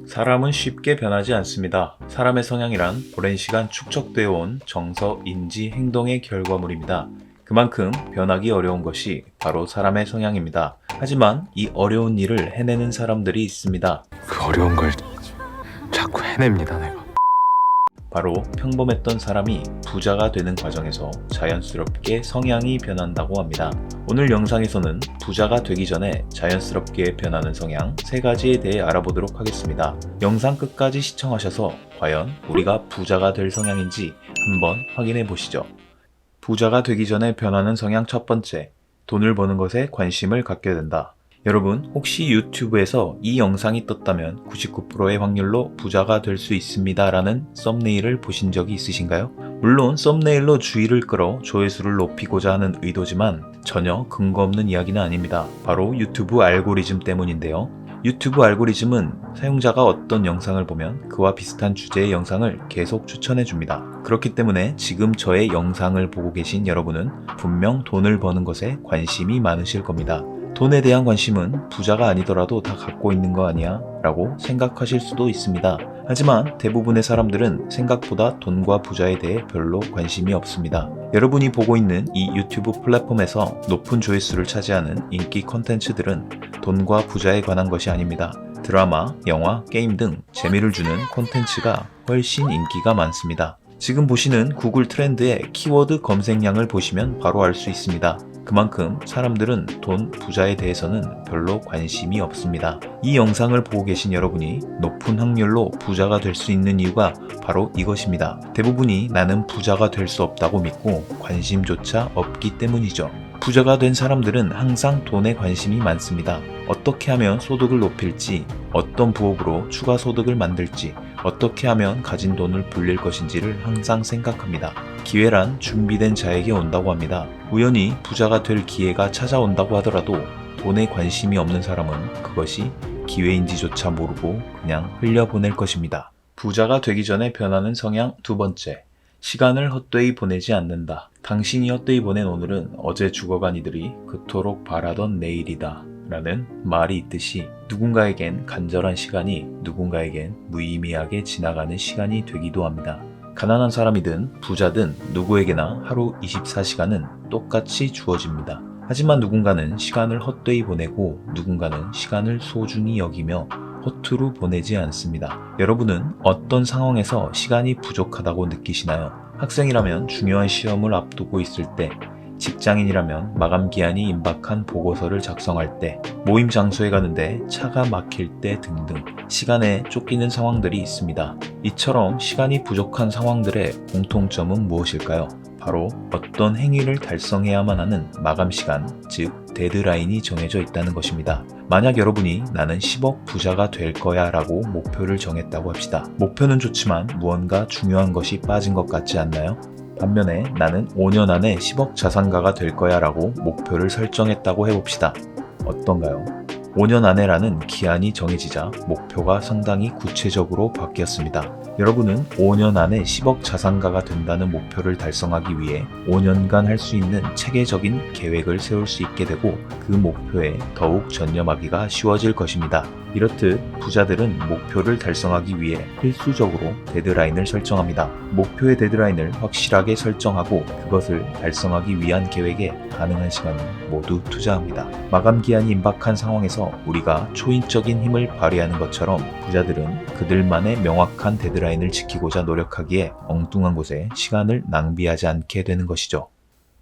사람은 쉽게 변하지 않습니다. 사람의 성향이란 오랜 시간 축적되어 온 정서, 인지, 행동의 결과물입니다. 그만큼 변하기 어려운 것이 바로 사람의 성향입니다. 하지만 이 어려운 일을 해내는 사람들이 있습니다. 그 어려운 걸 자꾸 해냅니다, 내가. 바로 평범했던 사람이 부자가 되는 과정에서 자연스럽게 성향이 변한다고 합니다. 오늘 영상에서는 부자가 되기 전에 자연스럽게 변하는 성향 3가지에 대해 알아보도록 하겠습니다. 영상 끝까지 시청하셔서 과연 우리가 부자가 될 성향인지 한번 확인해 보시죠. 부자가 되기 전에 변하는 성향 첫 번째, 돈을 버는 것에 관심을 갖게 된다. 여러분, 혹시 유튜브에서 이 영상이 떴다면 99%의 확률로 부자가 될 수 있습니다 라는 썸네일을 보신 적이 있으신가요? 물론 썸네일로 주의를 끌어 조회수를 높이고자 하는 의도지만 전혀 근거 없는 이야기는 아닙니다. 바로 유튜브 알고리즘 때문인데요. 유튜브 알고리즘은 사용자가 어떤 영상을 보면 그와 비슷한 주제의 영상을 계속 추천해 줍니다. 그렇기 때문에 지금 저의 영상을 보고 계신 여러분은 분명 돈을 버는 것에 관심이 많으실 겁니다. 돈에 대한 관심은 부자가 아니더라도 다 갖고 있는 거 아니야? 라고 생각하실 수도 있습니다. 하지만 대부분의 사람들은 생각보다 돈과 부자에 대해 별로 관심이 없습니다. 여러분이 보고 있는 이 유튜브 플랫폼에서 높은 조회수를 차지하는 인기 콘텐츠들은 돈과 부자에 관한 것이 아닙니다. 드라마, 영화, 게임 등 재미를 주는 콘텐츠가 훨씬 인기가 많습니다. 지금 보시는 구글 트렌드의 키워드 검색량을 보시면 바로 알 수 있습니다. 그만큼 사람들은 돈, 부자에 대해서는 별로 관심이 없습니다. 이 영상을 보고 계신 여러분이 높은 확률로 부자가 될 수 있는 이유가 바로 이것입니다. 대부분이 나는 부자가 될 수 없다고 믿고 관심조차 없기 때문이죠. 부자가 된 사람들은 항상 돈에 관심이 많습니다. 어떻게 하면 소득을 높일지, 어떤 부업으로 추가 소득을 만들지, 어떻게 하면 가진 돈을 불릴 것인지를 항상 생각합니다. 기회란 준비된 자에게 온다고 합니다. 우연히 부자가 될 기회가 찾아온다고 하더라도 돈에 관심이 없는 사람은 그것이 기회인지조차 모르고 그냥 흘려보낼 것입니다. 부자가 되기 전에 변하는 성향 두 번째, 시간을 헛되이 보내지 않는다. 당신이 헛되이 보낸 오늘은 어제 죽어간 이들이 그토록 바라던 내일이다 라는 말이 있듯이 누군가에겐 간절한 시간이 누군가에겐 무의미하게 지나가는 시간이 되기도 합니다. 가난한 사람이든 부자든 누구에게나 하루 24시간은 똑같이 주어집니다. 하지만 누군가는 시간을 헛되이 보내고 누군가는 시간을 소중히 여기며 허투루 보내지 않습니다. 여러분은 어떤 상황에서 시간이 부족하다고 느끼시나요? 학생이라면 중요한 시험을 앞두고 있을 때, 직장인이라면 마감 기한이 임박한 보고서를 작성할 때, 모임 장소에 가는데 차가 막힐 때 등등 시간에 쫓기는 상황들이 있습니다. 이처럼 시간이 부족한 상황들의 공통점은 무엇일까요? 바로 어떤 행위를 달성해야만 하는 마감 시간, 즉 데드라인이 정해져 있다는 것입니다. 만약 여러분이 나는 10억 부자가 될 거야 라고 목표를 정했다고 합시다. 목표는 좋지만 무언가 중요한 것이 빠진 것 같지 않나요? 반면에 나는 5년 안에 10억 자산가가 될 거야 라고 목표를 설정했다고 해봅시다. 어떤가요? 5년 안에라는 기한이 정해지자 목표가 상당히 구체적으로 바뀌었습니다. 여러분은 5년 안에 10억 자산가가 된다는 목표를 달성하기 위해 5년간 할 수 있는 체계적인 계획을 세울 수 있게 되고 그 목표에 더욱 전념하기가 쉬워질 것입니다. 이렇듯 부자들은 목표를 달성하기 위해 필수적으로 데드라인을 설정합니다. 목표의 데드라인을 확실하게 설정하고 그것을 달성하기 위한 계획에 가능한 시간을 모두 투자합니다. 마감 기한이 임박한 상황에서 우리가 초인적인 힘을 발휘하는 것처럼 부자들은 그들만의 명확한 데드라인을 지키고자 노력하기에 엉뚱한 곳에 시간을 낭비하지 않게 되는 것이죠.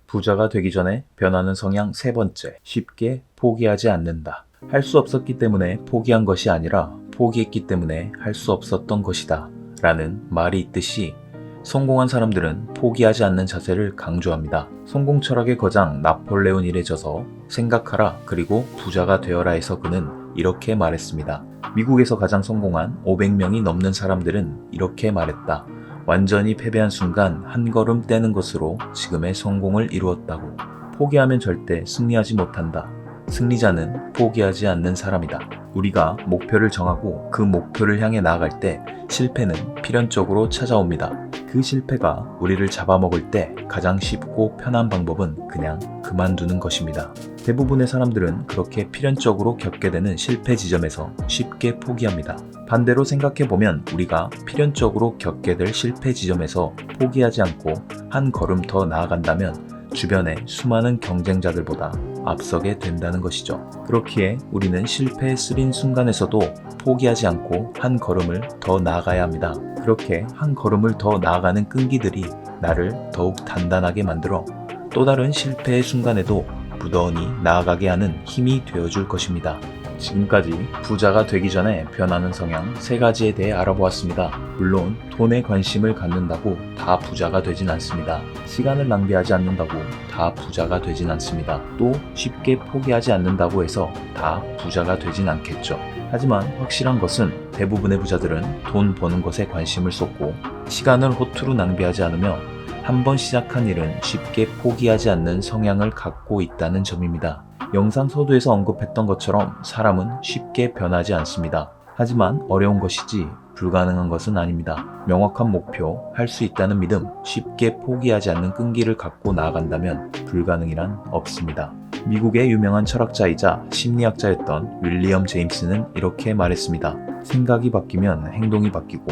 부자가 되기 전에 변하는 성향 세 번째, 쉽게 포기하지 않는다. 할 수 없었기 때문에 포기한 것이 아니라 포기했기 때문에 할 수 없었던 것이다 라는 말이 있듯이 성공한 사람들은 포기하지 않는 자세를 강조합니다. 성공 철학의 거장 나폴레온 힐에 져서 생각하라 그리고 부자가 되어라 해서 그는 이렇게 말했습니다. 미국에서 가장 성공한 500명이 넘는 사람들은 이렇게 말했다. 완전히 패배한 순간 한 걸음 떼는 것으로 지금의 성공을 이루었다고. 포기하면 절대 승리하지 못한다. 승리자는 포기하지 않는 사람이다. 우리가 목표를 정하고 그 목표를 향해 나아갈 때 실패는 필연적으로 찾아옵니다. 그 실패가 우리를 잡아먹을 때 가장 쉽고 편한 방법은 그냥 그만두는 것입니다. 대부분의 사람들은 그렇게 필연적으로 겪게 되는 실패 지점에서 쉽게 포기합니다. 반대로 생각해보면 우리가 필연적으로 겪게 될 실패 지점에서 포기하지 않고 한 걸음 더 나아간다면 주변의 수많은 경쟁자들보다 앞서게 된다는 것이죠. 그렇기에 우리는 실패에 쓰린 순간에서도 포기하지 않고 한 걸음을 더 나아가야 합니다. 그렇게 한 걸음을 더 나아가는 끈기들이 나를 더욱 단단하게 만들어 또 다른 실패의 순간에도 무던히 나아가게 하는 힘이 되어줄 것입니다. 지금까지 부자가 되기 전에 변하는 성향 3가지에 대해 알아보았습니다. 물론 돈에 관심을 갖는다고 다 부자가 되진 않습니다. 시간을 낭비하지 않는다고 다 부자가 되진 않습니다. 또 쉽게 포기하지 않는다고 해서 다 부자가 되진 않겠죠. 하지만 확실한 것은 대부분의 부자들은 돈 버는 것에 관심을 쏟고 시간을 허투루 낭비하지 않으며 한번 시작한 일은 쉽게 포기하지 않는 성향을 갖고 있다는 점입니다. 영상 서두에서 언급했던 것처럼 사람은 쉽게 변하지 않습니다. 하지만 어려운 것이지 불가능한 것은 아닙니다. 명확한 목표, 할 수 있다는 믿음, 쉽게 포기하지 않는 끈기를 갖고 나아간다면 불가능이란 없습니다. 미국의 유명한 철학자이자 심리학자였던 윌리엄 제임스는 이렇게 말했습니다. 생각이 바뀌면 행동이 바뀌고,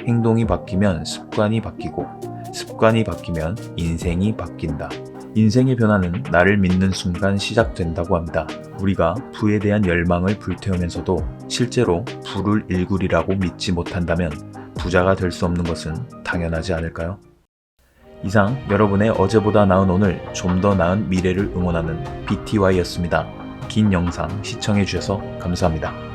행동이 바뀌면 습관이 바뀌고, 습관이 바뀌면 인생이 바뀐다. 인생의 변화는 나를 믿는 순간 시작된다고 합니다. 우리가 부에 대한 열망을 불태우면서도 실제로 부를 일구리라고 믿지 못한다면 부자가 될 수 없는 것은 당연하지 않을까요? 이상 여러분의 어제보다 나은 오늘, 좀 더 나은 미래를 응원하는 BTY였습니다. 긴 영상 시청해주셔서 감사합니다.